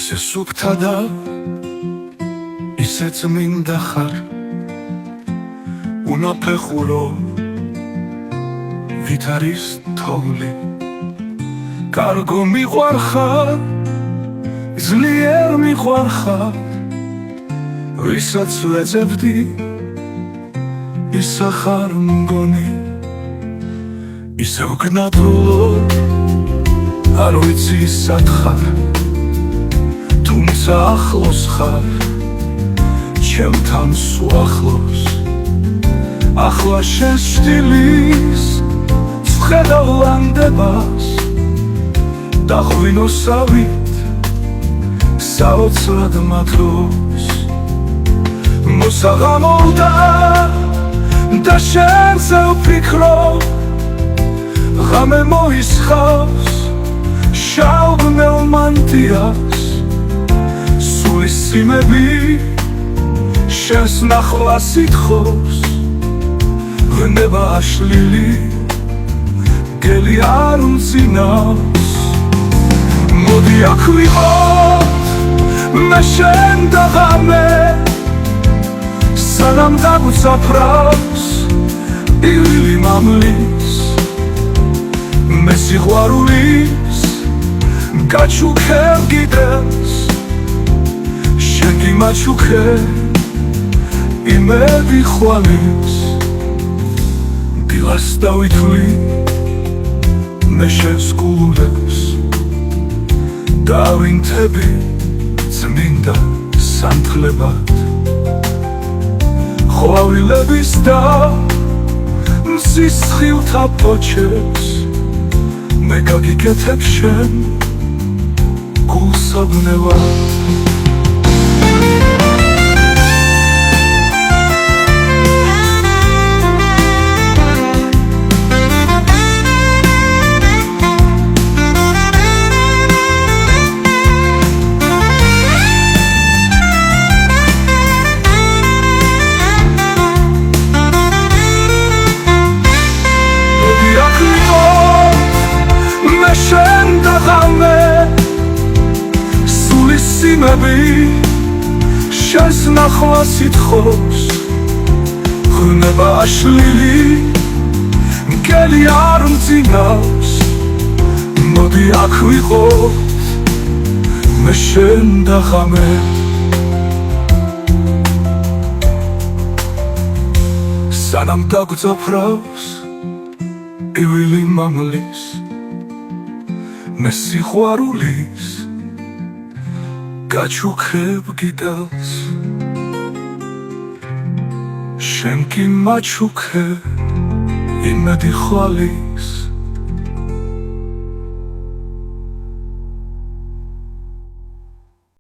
ისე სუფთა და ისე წმინდა ხარ უნაფეხურო ვით არის თოვლი კარგო მიყვარხარ ძლიერ მიყვარხარ ვისაც ვეძებდი ისა ხარ მგონი ისე უკნაბლოდ არ ვიცი სად ხარ თუმცა ახლოს ხარ ჩემთან სუახლოს ახლა შეშტილის ხედავანდებას და ღვინოსავით საოცრად მათლობს მოსაღამოვდა და შენზე ვფიქრობ ღამე მოისხავს შავ-ბნელ მანტიას სულის სიმები შენს ნახვა სითხოვს ღვინება აშლილი გელი არ უძინავს მოდი აქ ვიყოთ მე შენ და ღამე სანამ დაგვსაფრავს ივილი მამლის მე სიყვარულის გაჩუქებ კიდეს შენ კი მაჩუქე იმედი ხვალის დილას დავითვლი მე შენს გულებს დავინთები წმინდა სანთლებად ყვავილების და სისხილთა პოჩებს მე გაგიკეთებ შენ გულსაბნევად შენს ნახვა სითხოვს ღვინება აშლილი გელი არ მძინავს მოდი აქ ვიყოთ მე შენ და ღამე სანამ დაგვწაფრავს ივილი მამლის მე სიყვარულის გაჩუქებ კიდეს შენ კი მაჩუქე იმედი ხვალის